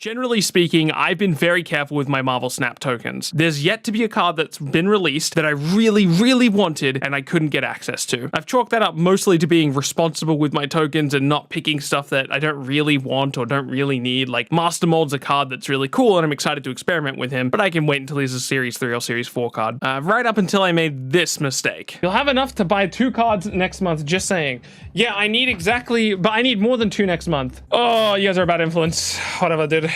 Generally speaking, I've been very careful with my Marvel Snap tokens. There's yet to be a card that's been released that I really wanted and I couldn't get access to. I've chalked that up mostly to being responsible with my tokens and not picking stuff that I don't really want or don't really need. Like Master Mold's a card that's really cool and I'm excited to experiment with him, but I can wait until he's a Series 3 or Series 4 card. Right up until I made this mistake. You'll have enough to buy 2 cards next month, just saying. Yeah, I need more than 2 next month. Oh, you guys are a bad influence. Whatever, dude.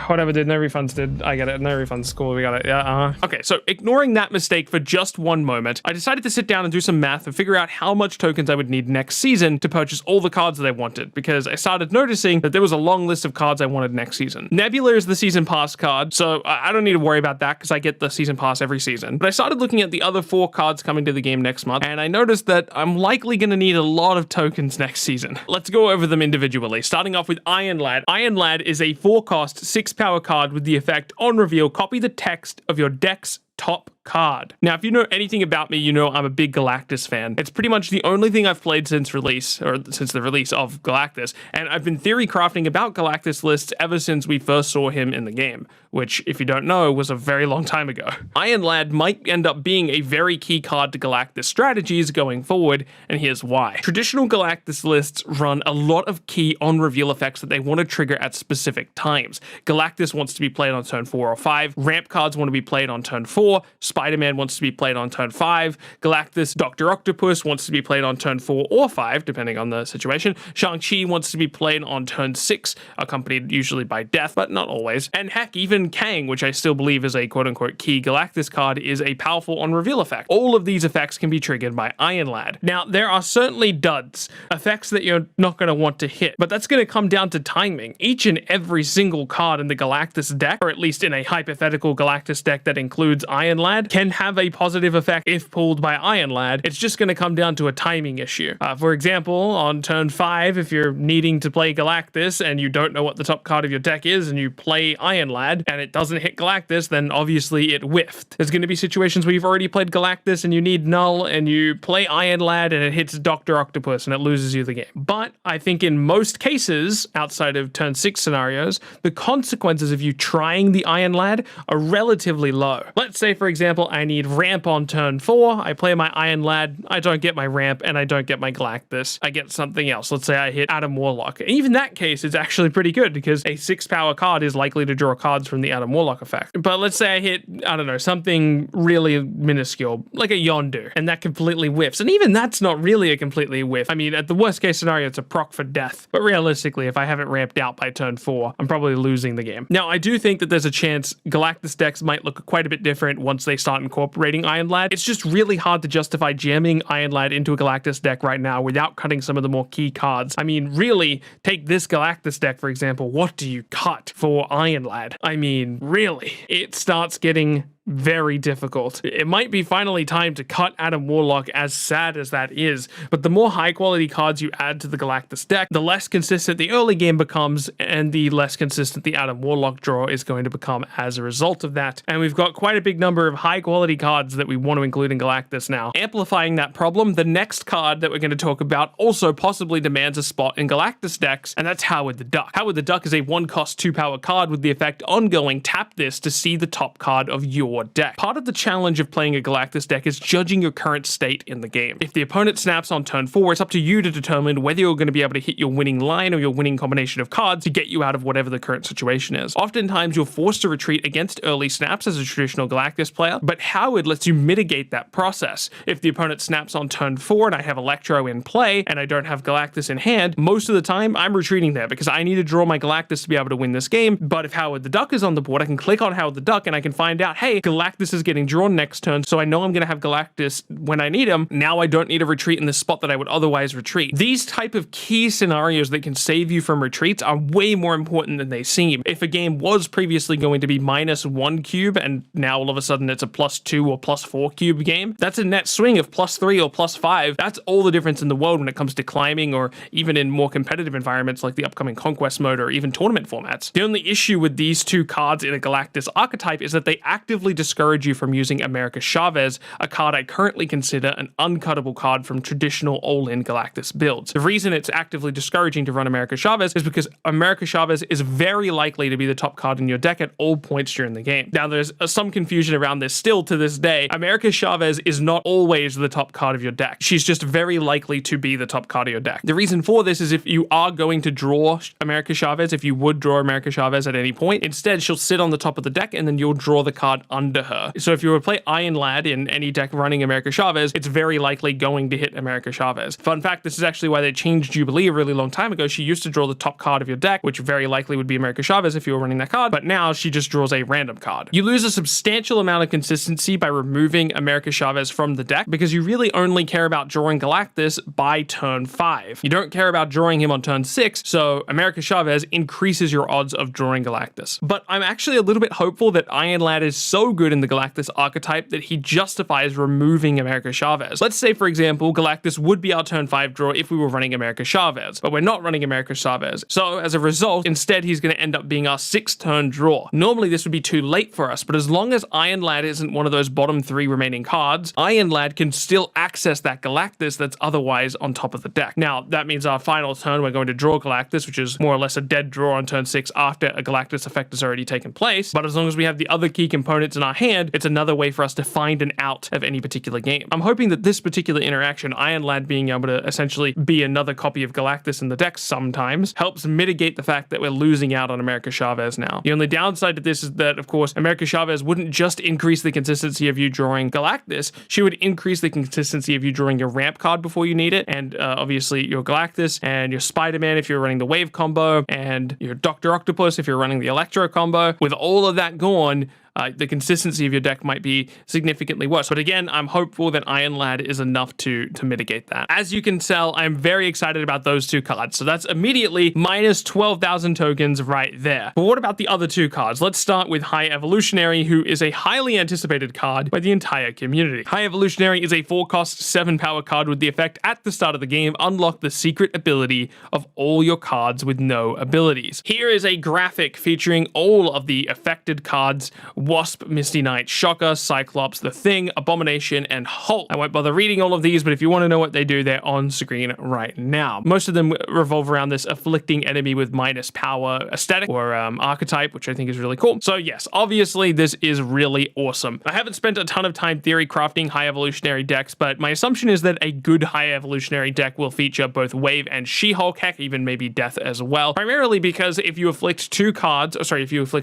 Whatever, dude. No refunds, dude. I get it. No refunds. Cool. We got it. Yeah. Okay, so ignoring that mistake for just one moment, I decided to sit down and do some math and figure out how much tokens I would need next season to purchase all the cards that I wanted, because I started noticing that there was a long list of cards I wanted next season. Nebula is the season pass card, so I don't need to worry about that because I get the season pass every season. But I started looking at the other 4 cards coming to the game next month, and I noticed that I'm likely going to need a lot of tokens next season. Let's go over them individually, starting off with Iron Lad. Iron Lad is a 4-cost, 6-power card with the effect, on reveal, copy the text of your deck's top card. Now, if you know anything about me, you know I'm a big Galactus fan. It's pretty much the only thing I've played since the release of Galactus, and I've been theory crafting about Galactus lists ever since we first saw him in the game, which, if you don't know, was a very long time ago. Iron Lad might end up being a very key card to Galactus strategies going forward, and here's why. Traditional Galactus lists run a lot of key on-reveal effects that they want to trigger at specific times. Galactus wants to be played on turn 4 or 5, ramp cards want to be played on turn 4, Spider-Man wants to be played on turn 5, Galactus Dr. Octopus wants to be played on turn 4 or 5, depending on the situation, Shang-Chi wants to be played on turn 6, accompanied usually by death, but not always, and heck, even Kang, which I still believe is a quote-unquote key Galactus card, is a powerful on-reveal effect. All of these effects can be triggered by Iron Lad. Now, there are certainly duds, effects that you're not going to want to hit, but that's going to come down to timing. Each and every single card in the Galactus deck, or at least in a hypothetical Galactus deck that includes Iron Lad, can have a positive effect if pulled by Iron Lad. It's just going to come down to a timing issue. For example, on turn 5, if you're needing to play Galactus and you don't know what the top card of your deck is and you play Iron Lad and it doesn't hit Galactus, then obviously it whiffed. There's going to be situations where you've already played Galactus and you need Null and you play Iron Lad and it hits Dr. Octopus and it loses you the game. But I think in most cases, outside of turn 6 scenarios, the consequences of you trying the Iron Lad are relatively low. Let's say, for example, I need ramp on turn 4, I play my Iron Lad, I don't get my ramp, and I don't get my Galactus. I get something else. Let's say I hit Adam Warlock. And even that case, it's actually pretty good because a 6-power card is likely to draw cards from the Adam Warlock effect. But let's say I hit, I don't know, something really minuscule, like a Yondu, and that completely whiffs. And even that's not really a completely whiff. I mean, at the worst case scenario, it's a proc for death. But realistically, if I haven't ramped out by turn 4, I'm probably losing the game. Now, I do think that there's a chance Galactus decks might look quite a bit different once they start incorporating Iron Lad. It's just really hard to justify jamming Iron Lad into a Galactus deck right now without cutting some of the more key cards. I mean, really, take this Galactus deck, for example. What do you cut for Iron Lad? I mean, really, it starts getting very difficult. It might be finally time to cut Adam Warlock, as sad as that is, but the more high quality cards you add to the Galactus deck, the less consistent the early game becomes, and the less consistent the Adam Warlock draw is going to become as a result of that. And we've got quite a big number of high quality cards that we want to include in Galactus now. Amplifying that problem, the next card that we're going to talk about also possibly demands a spot in Galactus decks, and that's Howard the Duck. Howard the Duck is a 1-cost 2-power card with the effect ongoing, tap this to see the top card of your deck. Part of the challenge of playing a Galactus deck is judging your current state in the game. If the opponent snaps on turn 4, it's up to you to determine whether you're going to be able to hit your winning line or your winning combination of cards to get you out of whatever the current situation is. Oftentimes, you're forced to retreat against early snaps as a traditional Galactus player, but Howard lets you mitigate that process. If the opponent snaps on turn 4 and I have Electro in play and I don't have Galactus in hand, most of the time I'm retreating there because I need to draw my Galactus to be able to win this game. But if Howard the Duck is on the board, I can click on Howard the Duck and I can find out, hey, Galactus is getting drawn next turn, so I know I'm going to have Galactus when I need him. Now I don't need to retreat in the spot that I would otherwise retreat. These type of key scenarios that can save you from retreats are way more important than they seem. If a game was previously going to be -1 cube and now all of a sudden it's a +2 or +4 cube game, that's a net swing of +3 or +5. That's all the difference in the world when it comes to climbing or even in more competitive environments like the upcoming Conquest mode or even tournament formats. The only issue with these two cards in a Galactus archetype is that they actively actively discourage you from using America Chavez, a card I currently consider an uncuttable card from traditional all-in Galactus builds. The reason it's actively discouraging to run America Chavez is because America Chavez is very likely to be the top card in your deck at all points during the game. Now, there's some confusion around this still to this day. America Chavez is not always the top card of your deck. She's just very likely to be the top card of your deck. The reason for this is if you are going to draw America Chavez, if you would draw America Chavez at any point, instead she'll sit on the top of the deck and then you'll draw the card under her. So if you were to play Iron Lad in any deck running America Chavez, it's very likely going to hit America Chavez. Fun fact, this is actually why they changed Jubilee a really long time ago. She used to draw the top card of your deck, which very likely would be America Chavez if you were running that card, but now she just draws a random card. You lose a substantial amount of consistency by removing America Chavez from the deck because you really only care about drawing Galactus by turn 5. You don't care about drawing him on turn 6, so America Chavez increases your odds of drawing Galactus. But I'm actually a little bit hopeful that Iron Lad is so good in the Galactus archetype that he justifies removing America Chavez. Let's say, for example, Galactus would be our turn 5 draw if we were running America Chavez, but we're not running America Chavez. So as a result, instead he's going to end up being our 6th turn draw. Normally this would be too late for us, but as long as Iron Lad isn't one of those bottom 3 remaining cards, Iron Lad can still access that Galactus that's otherwise on top of the deck. Now, that means our final turn we're going to draw Galactus, which is more or less a dead draw on turn 6 after a Galactus effect has already taken place, but as long as we have the other key components in our hand, it's another way for us to find an out of any particular game. I'm hoping that this particular interaction, Iron Lad being able to essentially be another copy of Galactus in the deck sometimes, helps mitigate the fact that we're losing out on America Chavez now. The only downside to this is that, of course, America Chavez wouldn't just increase the consistency of you drawing Galactus, she would increase the consistency of you drawing your ramp card before you need it, and obviously your Galactus and your Spider-Man if you're running the Wave combo, and your Dr. Octopus if you're running the Electro combo. With all of that gone, the consistency of your deck might be significantly worse. But again, I'm hopeful that Iron Lad is enough to mitigate that. As you can tell, I'm very excited about those 2 cards. So that's immediately minus 12,000 tokens right there. But what about the other 2 cards? Let's start with High Evolutionary, who is a highly anticipated card by the entire community. High Evolutionary is a 4-cost, 7-power card with the effect at the start of the game, unlock the secret ability of all your cards with no abilities. Here is a graphic featuring all of the affected cards: Wasp, Misty Knight, Shocker, Cyclops, The Thing, Abomination, and Hulk. I won't bother reading all of these, but if you want to know what they do, they're on screen right now. Most of them revolve around this afflicting enemy with minus power aesthetic or archetype, which I think is really cool. So yes, obviously this is really awesome. I haven't spent a ton of time theory crafting High Evolutionary decks, but my assumption is that a good High Evolutionary deck will feature both Wave and She-Hulk, heck, even maybe Death as well. Primarily because if you afflict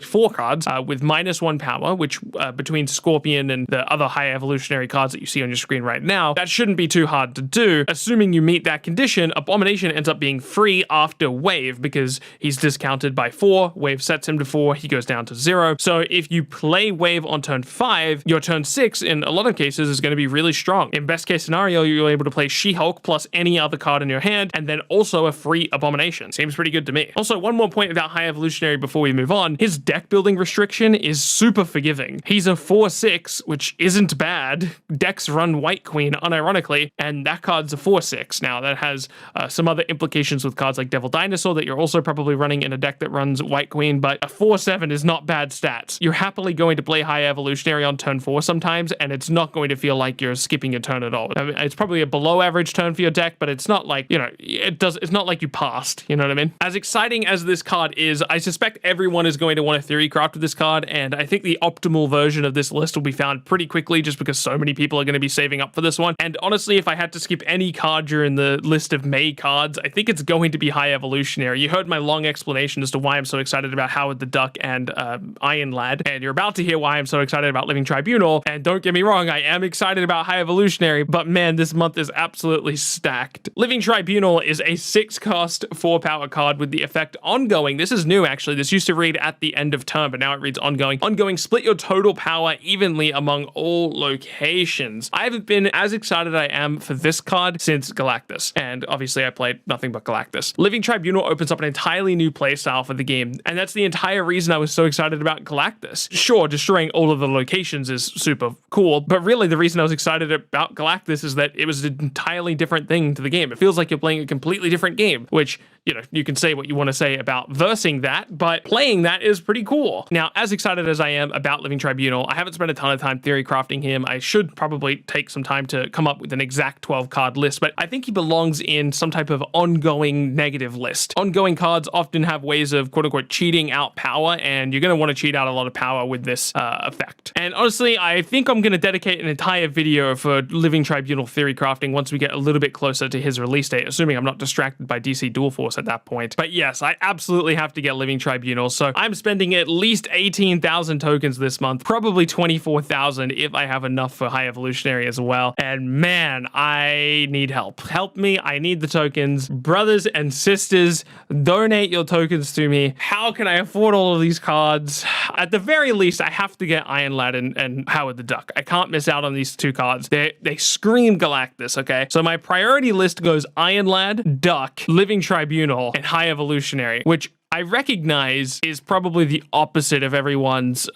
4 cards with minus 1 power, which between Scorpion and the other High Evolutionary cards that you see on your screen right now, that shouldn't be too hard to do. Assuming you meet that condition, Abomination ends up being free after Wave because he's discounted by 4. Wave sets him to 4, he goes down to 0. So if you play Wave on turn 5, your turn 6 in a lot of cases is going to be really strong. In best case scenario, you're able to play She-Hulk plus any other card in your hand, and then also a free Abomination. Seems pretty good to me. Also, one more point about High Evolutionary before we move on. His deck building restriction is super forgiving. He's a 4/6, which isn't bad. Decks run White Queen, unironically, and that card's a 4/6. Now, that has some other implications with cards like Devil Dinosaur that you're also probably running in a deck that runs White Queen, but a 4/7 is not bad stats. You're happily going to play High Evolutionary on turn 4 sometimes, and it's not going to feel like you're skipping a turn at all. I mean, it's probably a below average turn for your deck, but it's not like, it's not like you passed, you know what I mean? As exciting as this card is, I suspect everyone is going to want to theory craft with this card, and I think the optimal version of this list will be found pretty quickly just because so many people are going to be saving up for this one. And honestly, if I had to skip any card during the list of May cards, I think it's going to be High Evolutionary. You heard my long explanation as to why I'm so excited about Howard the Duck and Iron Lad, and you're about to hear why I'm so excited about Living Tribunal. And don't get me wrong, I am excited about High Evolutionary, but man, this month is absolutely stacked. Living Tribunal is a 6-cost, 4-power card with the effect Ongoing. This is new, actually. This used to read at the end of turn, but now it reads Ongoing. Ongoing, split your total power evenly among all locations. I haven't been as excited as I am for this card since Galactus, and obviously I played nothing but Galactus. Living Tribunal opens up an entirely new playstyle for the game, and that's the entire reason I was so excited about Galactus. Sure, destroying all of the locations is super cool, but really the reason I was excited about Galactus is that it was an entirely different thing to the game. It feels like you're playing a completely different game, which you know, you can say what you want to say about versing that, but playing that is pretty cool. Now, as excited as I am about Living Tribunal, I haven't spent a ton of time theory crafting him. I should probably take some time to come up with an exact 12 card list, but I think he belongs in some type of ongoing negative list. Ongoing cards often have ways of quote unquote cheating out power, and you're going to want to cheat out a lot of power with this effect. And honestly, I think I'm going to dedicate an entire video for Living Tribunal theory crafting once we get a little bit closer to his release date, assuming I'm not distracted by DC Dual Force at that point. But yes, I absolutely have to get Living Tribunal, so I'm spending at least 18,000 tokens this month, probably 24,000 if I have enough for High Evolutionary as well. And man, I need help. Help me, I need the tokens. Brothers and sisters, donate your tokens to me. How can I afford all of these cards? At the very least, I have to get Iron Lad and Howard the Duck. I can't miss out on these two cards. They scream Galactus, okay? So my priority list goes Iron Lad, Duck, Living Tribunal, and High Evolutionary, which I recognize is probably the opposite of everyone's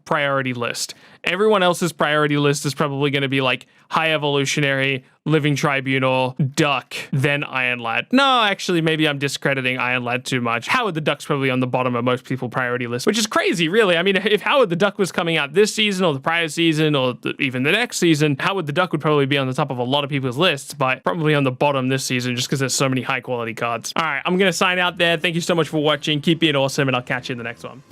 priority list. Everyone else's priority list is probably going to be like High Evolutionary, Living Tribunal, Duck, then Iron Lad. No, actually, maybe I'm discrediting Iron Lad too much. Howard the Duck's probably on the bottom of most people's priority list, which is crazy, really. I mean, if Howard the Duck was coming out this season or the prior season or even the next season, Howard the Duck would probably be on the top of a lot of people's lists, but probably on the bottom this season just because there's so many high quality cards. All right, I'm going to sign out there. Thank you so much for watching. Keep being awesome, and I'll catch you in the next one.